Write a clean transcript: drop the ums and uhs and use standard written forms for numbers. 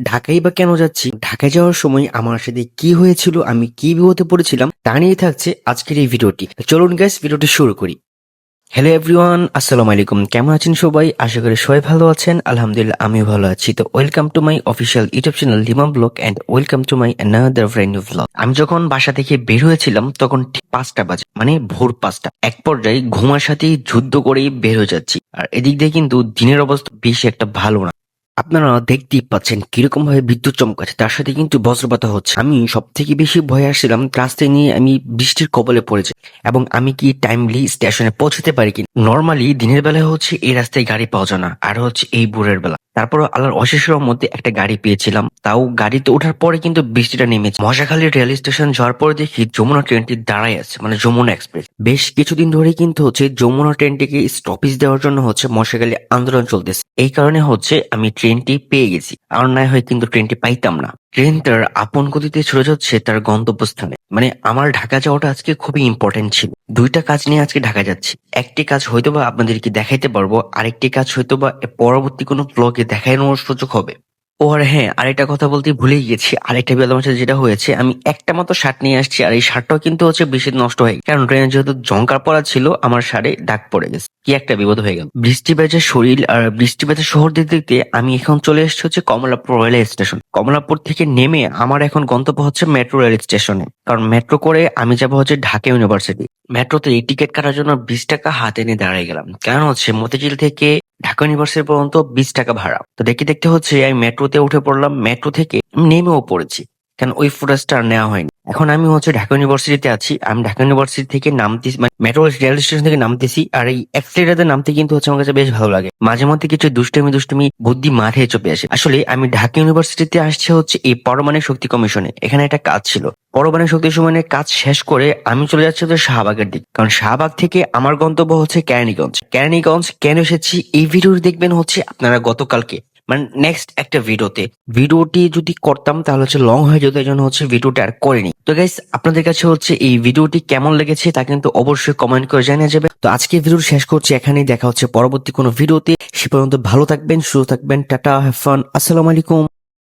ঢাকায় বা কেন যাচ্ছি, ঢাকায় যাওয়ার সময় আমার সাথে কি হয়েছিল, আমি কি বিপদে পড়েছিলাম তা নিয়ে থাকছে আজকের এই ভিডিওটি। তো চলুন গাইস, ভিডিওটি শুরু করি। হ্যালো এভরিওয়ান, আসসালামু আলাইকুম। কেমন আছেন সবাই? আশা করি সবাই ভালো আছেন। আলহামদুলিল্লাহ আমিও ভালো আছি। তো welcome to my official YouTube channel Lima blog and welcome to my another brand new vlog. আমি যখন বাসা থেকে বের হয়েছিলাম তখন ঠিক 5টা বাজে, মানে ভোর 5টা। এক পর্যায়ে ঘুমার সাথেই যুদ্ধ করেই বের হয়ে যাচ্ছি। আর এদিক দিয়ে কিন্তু দিনের অবস্থা বেশি একটা ভালো না। আপনারা দেখতেই পাচ্ছেন কিরকম ভাবে বিদ্যুৎ চমকাচ্ছে, তার সাথে কিন্তু বজ্রপাত হচ্ছে। আমি সব থেকে বেশি ভয় আসছিলাম রাস্তায় নিয়ে আমি বৃষ্টির কবলে পড়েছি এবং আমি কি টাইমলি স্টেশনে পৌঁছতে পারি কি। নর্মালি দিনের বেলায় হচ্ছে এই রাস্তায় গাড়ি পাওয়া যায় না, আর হচ্ছে এই ভোরের বেলা। তারপর আল্লাহর অশেষ মধ্যে একটা গাড়ি পেয়েছিলাম, তাও গাড়িতে ওঠার পরে কিন্তু বৃষ্টিটা নেমেছে। মশাখালী রেল স্টেশন যাওয়ার পরে দেখি যমুনা ট্রেনটি দাঁড়ায় আছে, মানে যমুনা এক্সপ্রেস। বেশ কিছুদিন ধরে কিন্তু হচ্ছে যমুনা ট্রেনটিকে স্টপেজ দেওয়ার জন্য হচ্ছে মশাখালী আন্দোলন চলতেছে। এই কারণে হচ্ছে আমি ট্রেনটি পেয়ে গেছি, আর না হয় কিন্তু ট্রেনটি পাইতাম না। ট্রেন তার আপন গতিতে চলে যাচ্ছে তার গন্তব্যস্থানে। মানে আমার ঢাকা যাওয়াটা আজকে খুবই ইম্পর্টেন্ট ছিল। দুইটা কাজ নিয়ে আজকে ঢাকা যাচ্ছি। একটি কাজ হয়তোবা আপনাদেরকে দেখাইতে পারবো, আরেকটি কাজ হয়তোবা পরবর্তী কোনো ব্লগে দেখানোর সুযোগ হবে। ও আর হ্যাঁ, আরেকটা কথা বলতে ভুলেই গেছি। আরেকটা বিপদ আমার সাথে যেটা হয়েছে, আমি একটা মতো শার্ট নিয়ে আসছি, আর এই শার্টটাও কিন্তু হচ্ছে বেশি নষ্ট হয়ে গেছে। কারণ ট্রেনে যেহেতু জংকার পড়া ছিল, আমার শার্টে দাগ পড়ে গেছে। কি একটা বিপদ হয়ে গেল। বৃষ্টি ভেজা শরীর আর বৃষ্টি ভেজা শহর দেখতে দেখতে আমি এখন চলে এসেছি হচ্ছে কমলাপুর রেল স্টেশন। কমলাপুর থেকে নেমে আমার এখন গন্তব্য হচ্ছে মেট্রো রেল স্টেশনে, কারণ মেট্রো করে আমি যাবো হচ্ছে ঢাকা ইউনিভার্সিটি। মেট্রোতে এই টিকিট কাটার জন্য 20 টাকা হাতে নিয়ে দাঁড়িয়ে গেলাম, কারণ হচ্ছে মতিঝিল থেকে ঢাকা ইউনিভার্সিটি পর্যন্ত 20 টাকা ভাড়া। তো দেখতে দেখতে হচ্ছে আমি মেট্রোতে উঠে পড়লাম, মেট্রো থেকে নেমেও পড়েছি, কারণ ওই ফুটেজটা আর নেওয়া হয়নি। এখন আমি হচ্ছে ঢাকা ইউনিভার্সিটিতে আছি। আমি ঢাকা ইউনিভার্সিটি থেকে নামতেছি, মানে মেট্রো রেল স্টেশন থেকে নামতেছি। আর এই এক্সিলেটারে নামতে কিন্তু হচ্ছে আমার কাছে বেশ ভালো লাগে। মাঝে মধ্যে কিছু দুষ্টামি দুষ্টামি বুদ্ধি মাথায় চলে আসে। আসলে আমি ঢাকা ইউনিভার্সিটিতে আসছে হচ্ছে এই পারমাণবিক শক্তি কমিশনে, এখানে একটা কাজ ছিল। পারমাণবিক শক্তি কমিশনের কাজ শেষ করে আমি চলে যাচ্ছি হচ্ছে শাহবাগের দিক, কারণ শাহবাগ থেকে আমার গন্তব্য হচ্ছে কেরানীগঞ্জ। কেরানীগঞ্জ কেন এসেছি এই ভিডিওটি দেখবেন হচ্ছে আপনারা গতকালকে, মানে নেক্সট একটা ভিডিওতে। ভিডিওটি যদি করতাম তাহলে হচ্ছে লং হয়ে যেত, এই জন্য হচ্ছে ভিডিওটা আর করিনি। তো গাইস, আপনাদের কাছে হচ্ছে এই ভিডিওটি কেমন লেগেছে তা কিন্তু অবশ্যই কমেন্ট করে জানিয়ে যাবে। তো আজকে ভিডিও শেষ করছি এখানেই, দেখা হচ্ছে পরবর্তী কোনো ভিডিওতে। সে পর্যন্ত ভালো থাকবেন, সুস্থ থাকবেন। টাটা, হ্যাভ ফান, আসসালামু আলাইকুম।